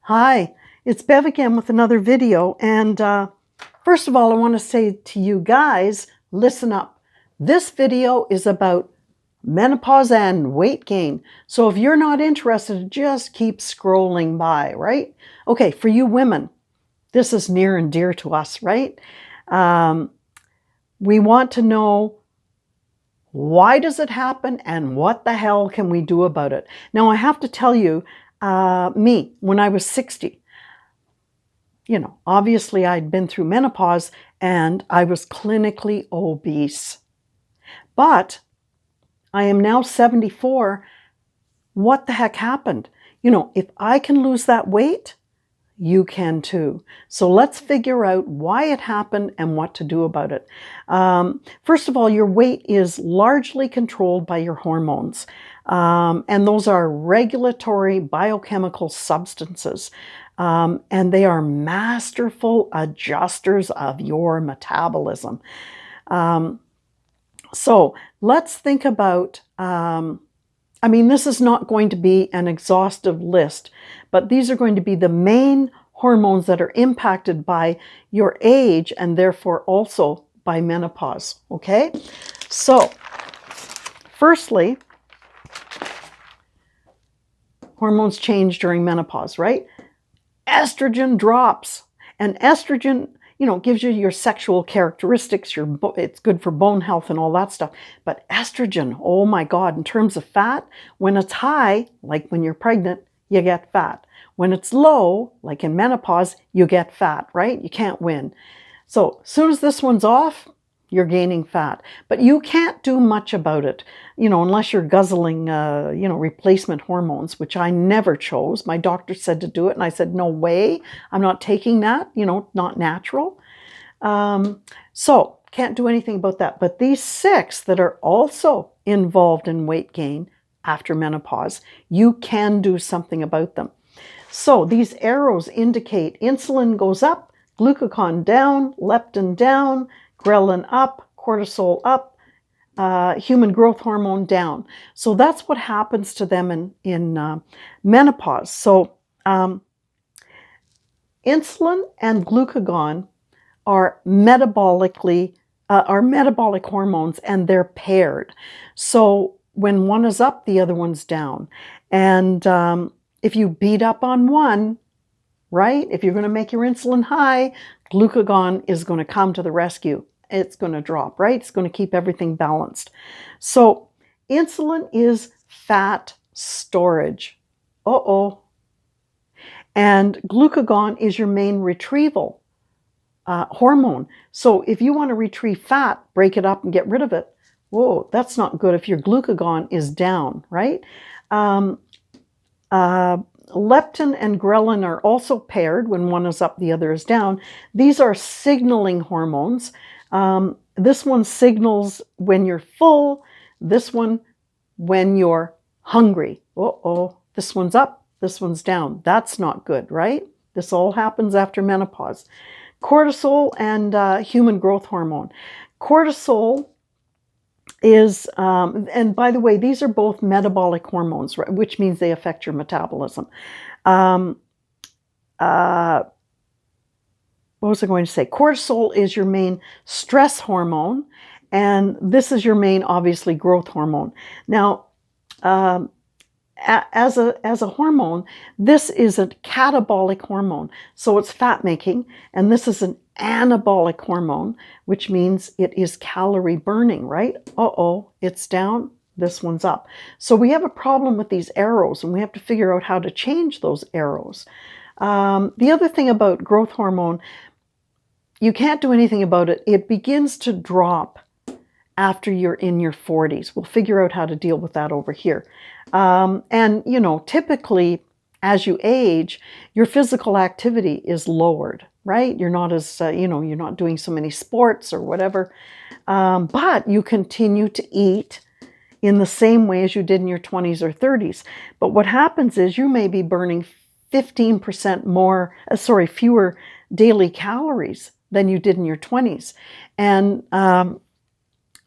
Hi, it's Bev again with another video. And first of all, I want to say to you guys, listen up. This video is about menopause and weight gain. So if you're not interested, just keep scrolling by, right? Okay, for you women, this is near and dear to us, right? We want to know, why does it happen and what the hell can we do about it? Now, I have to tell you, me, when I was 60, obviously I'd been through menopause and I was clinically obese. But I am now 74. What the heck happened? If I can lose that weight, you can too. So let's figure out why it happened and what to do about it. First of all, your weight is largely controlled by your hormones. And those are regulatory biochemical substances. And they are masterful adjusters of your metabolism. So let's think about, this is not going to be an exhaustive list, but these are going to be the main hormones that are impacted by your age and therefore also by menopause, okay? So, firstly, hormones change during menopause, right? Estrogen drops, and estrogen, gives you your sexual characteristics, it's good for bone health and all that stuff. But estrogen, oh my God, in terms of fat, when it's high, like when you're pregnant, you get fat. When it's low, like in menopause, you get fat, right? You can't win. So as soon as this one's off, you're gaining fat. But you can't do much about it, unless you're guzzling, replacement hormones, which I never chose. My doctor said to do it, and I said, no way, I'm not taking that, not natural. So can't do anything about that. But these 6 that are also involved in weight gain after menopause, you can do something about them. So these arrows indicate insulin goes up, glucagon down, leptin down, ghrelin up, cortisol up, human growth hormone down. So that's what happens to them in menopause. So insulin and glucagon are metabolic hormones, and they're paired. So when one is up, the other one's down. And if you beat up on one, right, if you're going to make your insulin high, glucagon is going to come to the rescue. It's going to drop, right? It's going to keep everything balanced. So insulin is fat storage. And glucagon is your main retrieval hormone. So if you want to retrieve fat, break it up and get rid of it. Whoa, that's not good if your glucagon is down, right? Leptin and ghrelin are also paired. When one is up, the other is down. These are signaling hormones. This one signals when you're full. This one when you're hungry. This one's up, this one's down. That's not good, right? This all happens after menopause. Cortisol and human growth hormone. Cortisol is, and by the way, these are both metabolic hormones, right, which means they affect your metabolism. What was I going to say? Cortisol is your main stress hormone, and this is your main, obviously, growth hormone. Now, as a hormone, this is a catabolic hormone, so it's fat making, and this is an anabolic hormone, which means it is calorie burning, right? It's down, this one's up. So we have a problem with these arrows, and we have to figure out how to change those arrows. The other thing about growth hormone, you can't do anything about it. It begins to drop after you're in your 40s. We'll figure out how to deal with that over here. And, typically as you age, your physical activity is lowered, right? You're not as, you're not doing so many sports or whatever. But you continue to eat in the same way as you did in your 20s or 30s. But what happens is you may be burning 15% fewer daily calories than you did in your 20s. And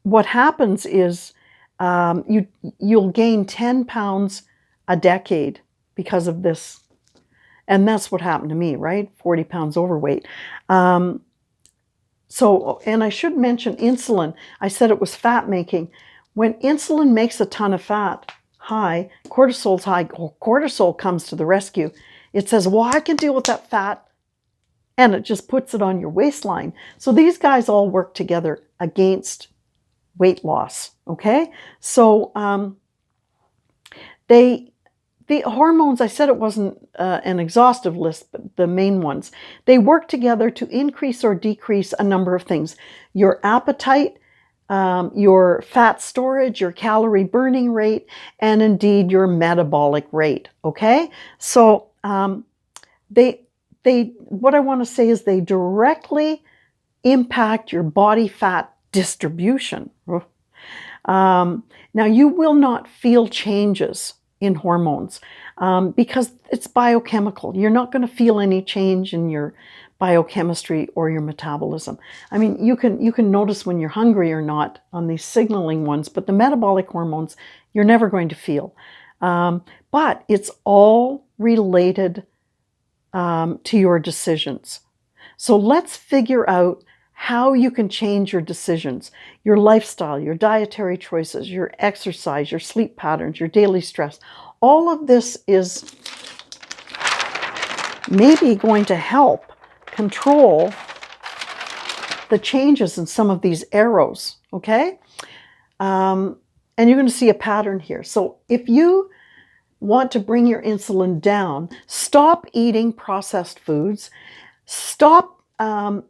what happens is you'll gain 10 pounds a decade because of this. And that's what happened to me, right? 40 pounds overweight. So, and I should mention insulin. I said it was fat making. When insulin makes a ton of fat high, cortisol's high, cortisol comes to the rescue. It says, well, I can deal with that fat, and it just puts it on your waistline. So these guys all work together against weight loss, okay? So the hormones, I said it wasn't an exhaustive list, but the main ones, they work together to increase or decrease a number of things. Your appetite, your fat storage, your calorie burning rate, and indeed your metabolic rate, okay? So what I want to say is they directly impact your body fat distribution. Now, you will not feel changes in hormones because it's biochemical. You're not going to feel any change in your biochemistry or your metabolism. I mean, you can notice when you're hungry or not on these signaling ones, but the metabolic hormones, you're never going to feel. But it's all related to your decisions. So let's figure out how you can change your decisions, your lifestyle, your dietary choices, your exercise, your sleep patterns, your daily stress. All of this is maybe going to help control the changes in some of these arrows, okay? And you're going to see a pattern here. So if you want to bring your insulin down, stop eating processed foods, stop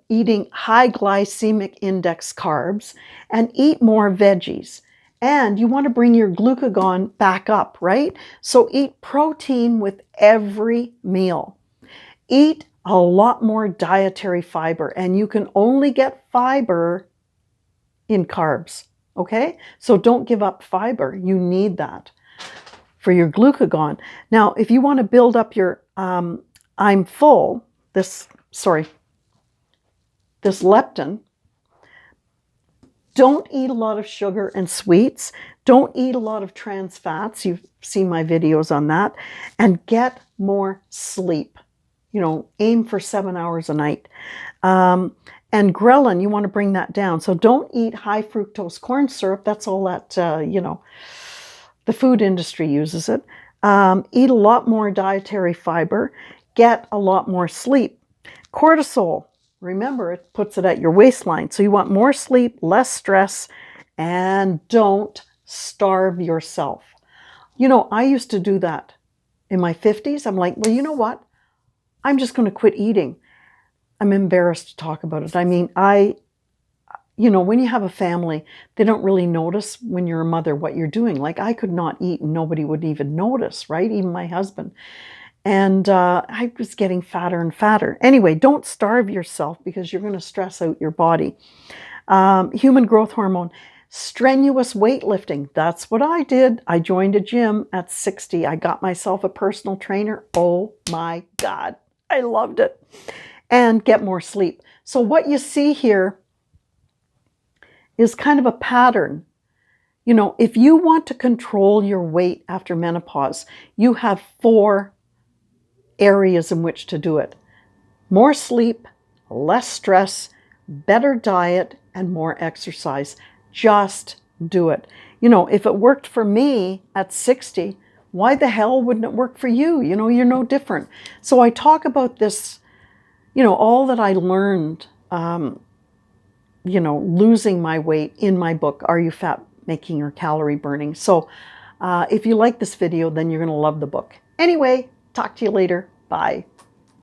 eating high glycemic index carbs, and eat more veggies. And you want to bring your glucagon back up, right? So eat protein with every meal. Eat a lot more dietary fiber, and you can only get fiber in carbs, okay? So don't give up fiber. You need that for your glucagon. Now, if you want to build up your I'm full, this leptin, don't eat a lot of sugar and sweets. Don't eat a lot of trans fats. You've seen my videos on that. And get more sleep. You know, aim for 7 hours a night. And ghrelin, you want to bring that down. So don't eat high fructose corn syrup. That's all that, the food industry uses it. Eat a lot more dietary fiber. Get a lot more sleep. Cortisol, remember, it puts it at your waistline. So you want more sleep, less stress, and don't starve yourself. You know, I used to do that in my 50s. I'm like, well, you know what? I'm just going to quit eating. I'm embarrassed to talk about it. I mean, when you have a family, they don't really notice when you're a mother what you're doing. Like I could not eat and nobody would even notice, right? Even my husband. And I was getting fatter and fatter. Anyway, don't starve yourself because you're going to stress out your body. Human growth hormone, strenuous weightlifting. That's what I did. I joined a gym at 60. I got myself a personal trainer. Oh my God, I loved it. And get more sleep. So what you see here is kind of a pattern. You know, if you want to control your weight after menopause, you have 4 areas in which to do it. More sleep, less stress, better diet, and more exercise. Just do it. You know, if it worked for me at 60, why the hell wouldn't it work for you? You know, you're no different. So I talk about this, all that I learned, losing my weight in my book, Are You Fat Making or Calorie Burning? So if you like this video, then you're going to love the book. Anyway, talk to you later. Bye.